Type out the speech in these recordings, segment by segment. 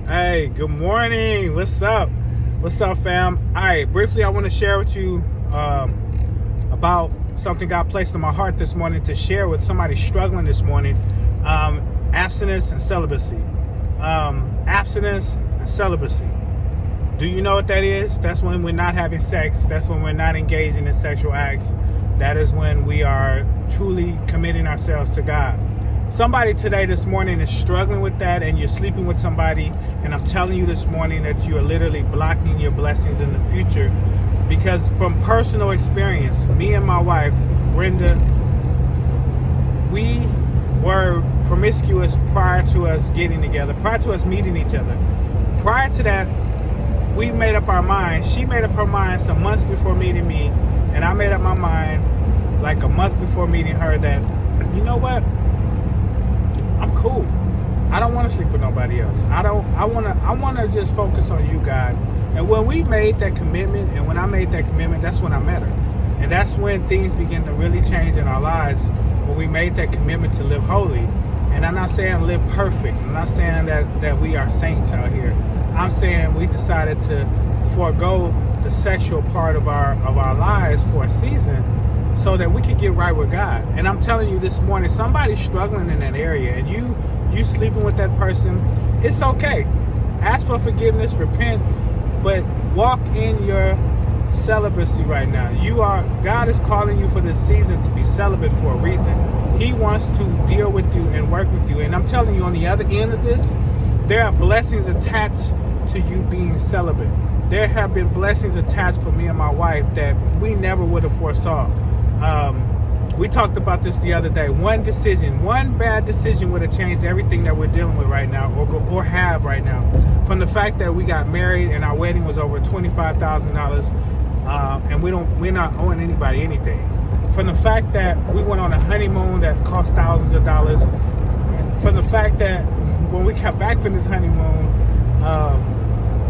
Hey, good morning. What's up? What's up, fam? All right, briefly, I want to share with you about something God placed in my heart this morning to share with somebody struggling this morning. Abstinence and celibacy. Abstinence and celibacy. Do you know what that is? That's when we're not having sex. That's when we're not engaging in sexual acts. That is when we are truly committing ourselves to God. Somebody today this morning is struggling with that, and you're sleeping with somebody, and I'm telling you this morning that you are literally blocking your blessings in the future, because from personal experience, me and my wife, Brenda, we were promiscuous prior to us getting together, prior to us meeting each other. Prior to that, we made up our minds. She made up her mind some months before meeting me, and I made up my mind like a month before meeting her that, you know what? I'm cool. I don't want to sleep with nobody else. I want to just focus on you, God. And when we made that commitment, and when I made that commitment, that's when I met her. And that's when things begin to really change in our lives, when we made that commitment to live holy. And I'm not saying live perfect. I'm not saying that we are saints out here. I'm saying we decided to forego the sexual part of our lives for a season, so that we could get right with God. And I'm telling you this morning, somebody's struggling in that area, and you sleeping with that person, it's okay. Ask for forgiveness, repent, but walk in your celibacy right now. God is calling you for this season to be celibate for a reason. He wants to deal with you and work with you. And I'm telling you, on the other end of this, there are blessings attached to you being celibate. There have been blessings attached for me and my wife that we never would have foresaw. We talked about this the other day. One bad decision would have changed everything that we're dealing with right now, or have right now. From the fact that we got married and our wedding was over $25,000, and we're not owing anybody anything. From the fact that we went on a honeymoon that cost thousands of dollars. From the fact that when we got back from this honeymoon,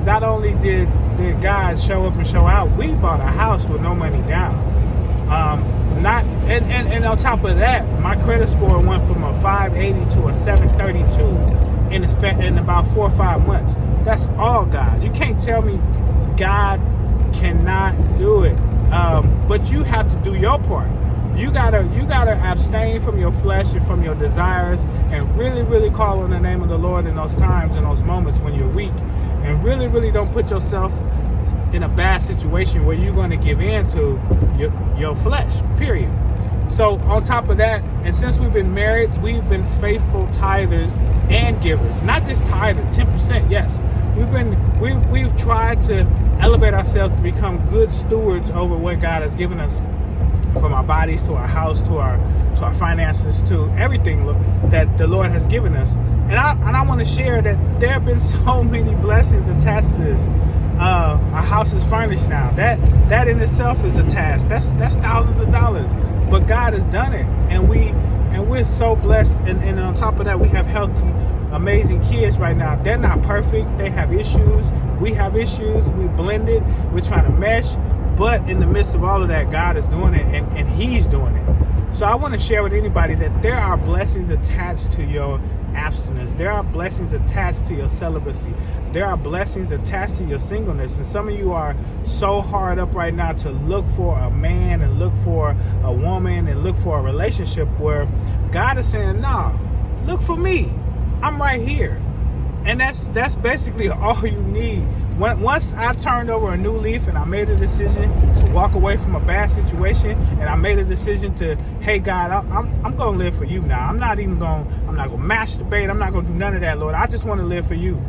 not only did God show up and show out, we bought a house with no money down. And on top of that, my credit score went from a 580 to a 732 in about 4 or 5 months. That's all God. You can't tell me God cannot do it. But you have to do your part. You gotta abstain from your flesh and from your desires, and really, really call on the name of the Lord in those times and those moments when you're weak, and really, really don't put yourself in a bad situation where you're going to give in to your flesh, period. So on top of that, and since we've been married, we've been faithful tithers and givers. Not just tithers, 10%, yes. We've tried to elevate ourselves to become good stewards over what God has given us, from our bodies to our house to our finances to everything that the Lord has given us. And I want to share that there have been so many blessings attached to this. Our house is furnished now. That in itself is a task. That's thousands of dollars. But God has done it, and we're so blessed. And on top of that, we have healthy, amazing kids right now. They're not perfect. They have issues. We have issues. We blended. We're trying to mesh. But in the midst of all of that, God is doing it, and He's doing it. So I want to share with anybody that there are blessings attached to your abstinence. There are blessings attached to your celibacy. There are blessings attached to your singleness. And some of you are so hard up right now to look for a man and look for a woman and look for a relationship, where God is saying, nah, look for me. I'm right here. And that's basically all you need. Once I turned over a new leaf and I made a decision to walk away from a bad situation, and I made a decision to, hey God, I'm going to live for you now. I'm not going to masturbate. I'm not going to do none of that, Lord. I just want to live for you.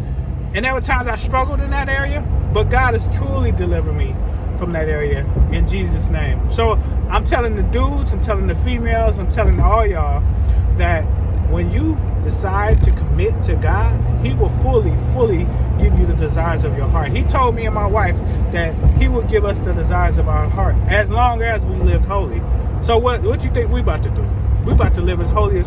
And there were times I struggled in that area, but God has truly delivered me from that area in Jesus' name. So I'm telling the dudes, I'm telling the females, I'm telling all y'all that when you decide to commit to God, He will fully give you the desires of your heart. He told me and my wife that He will give us the desires of our heart as long as we live holy. So what you think we about to do? We about to live as holy as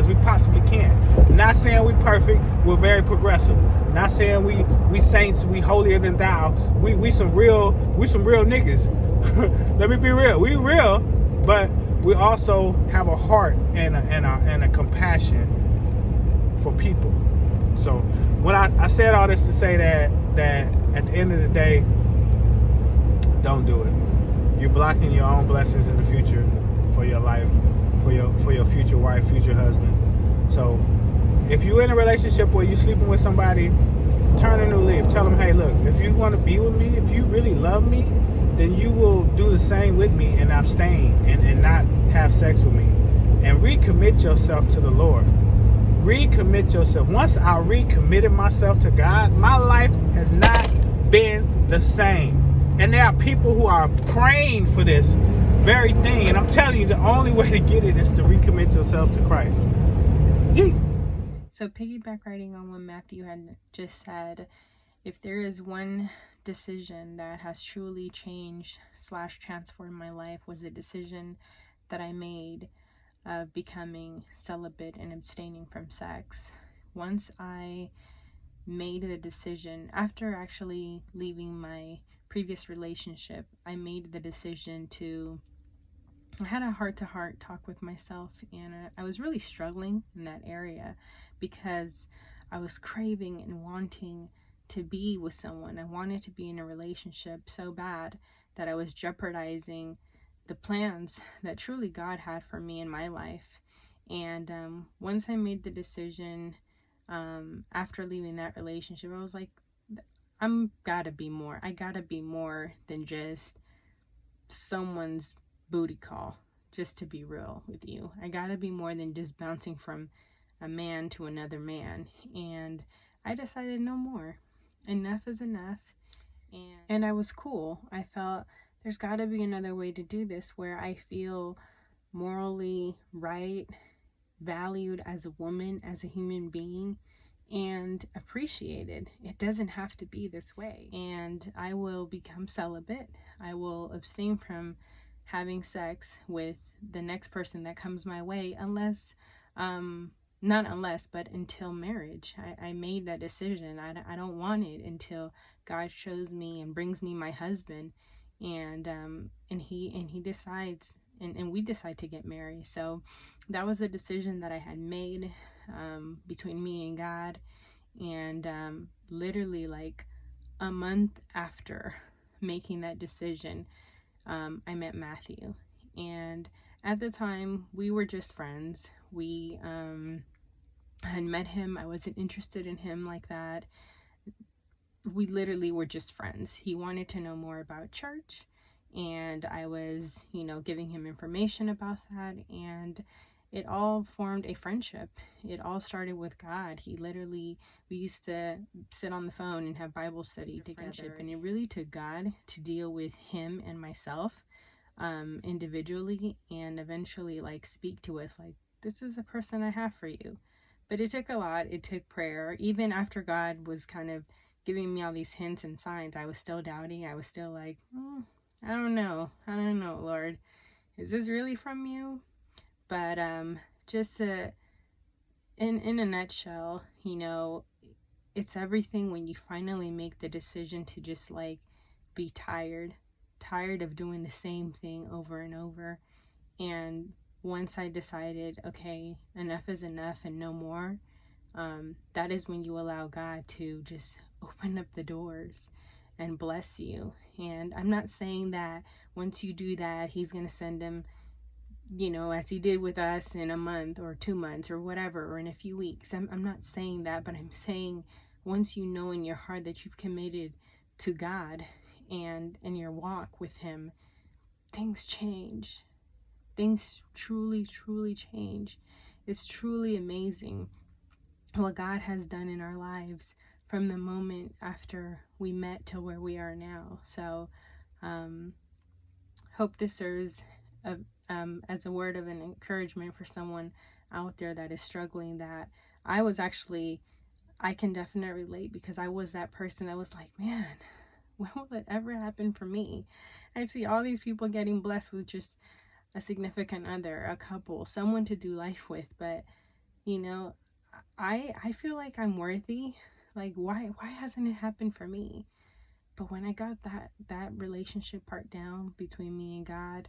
we possibly can. Not saying we perfect, we're very progressive. Not saying we saints, we holier than thou. We some real niggas. Let me be real. We real, but we also have a heart and a compassion for people. So when I said all this to say that at the end of the day, don't do it. You're blocking your own blessings in the future for your life, for your future wife, future husband. So if you're in a relationship where you're sleeping with somebody, turn a new leaf. Tell them, hey, look, if you want to be with me, if you really love me, then you will do the same with me and abstain and not have sex with me. And recommit yourself to the Lord. Recommit yourself. Once I recommitted myself to God, my life has not been the same. And there are people who are praying for this very thing. And I'm telling you, the only way to get it is to recommit yourself to Christ. Yee. So piggyback riding on what Matthew had just said, if there is one decision that has truly changed / transformed my life, was a decision that I made of becoming celibate and abstaining from sex. Once I made the decision, after actually leaving my previous relationship, I made the decision I had a heart-to-heart talk with myself, and I was really struggling in that area because I was craving and wanting to be with someone. I wanted to be in a relationship so bad that I was jeopardizing the plans that truly God had for me in my life. And once I made the decision, after leaving that relationship, I was like, I gotta be more than just someone's booty call, just to be real with you. I gotta be more than just bouncing from a man to another man. And I decided no more. Enough is enough. And I was cool. I felt there's gotta be another way to do this where I feel morally right, valued as a woman, as a human being, and appreciated. It doesn't have to be this way. And I will become celibate. I will abstain from having sex with the next person that comes my way, but until marriage. I made that decision. I don't want it until God shows me and brings me my husband, and he decides, and we decide to get married. So that was a decision that I had made between me and God. And literally like a month after making that decision, I met Matthew. And at the time, we were just friends. We had met him. I wasn't interested in him like that. We literally were just friends. He wanted to know more about church, and I was, giving him information about that, and it all formed a friendship. It all started with God. We used to sit on the phone and have Bible study together, and it really took God to deal with him and myself individually, and eventually speak to us this is the person I have for you. But it took a lot. It took prayer. Even after God was kind of giving me all these hints and signs, I was still doubting. I was still like, I don't know, Lord, is this really from you? But just in a nutshell, it's everything when you finally make the decision to just be tired of doing the same thing over and over. And once I decided, okay, enough is enough and no more, that is when you allow God to just open up the doors and bless you. And I'm not saying that once you do that, he's going to send him, as he did with us in a month or 2 months or whatever, or in a few weeks. I'm not saying that, but I'm saying once you know in your heart that you've committed to God and in your walk with him, things change. Things truly, truly change. It's truly amazing what God has done in our lives from the moment after we met to where we are now. So, hope this serves as a word of an encouragement for someone out there that is struggling. That I can definitely relate, because I was that person that was like, man, when will it ever happen for me? I see all these people getting blessed with just a significant other, a couple, someone to do life with, but I feel like I'm worthy. Why hasn't it happened for me? But when I got that relationship part down between me and God,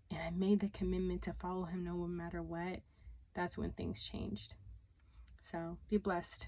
and I made the commitment to follow him no matter what, that's when things changed. So be blessed.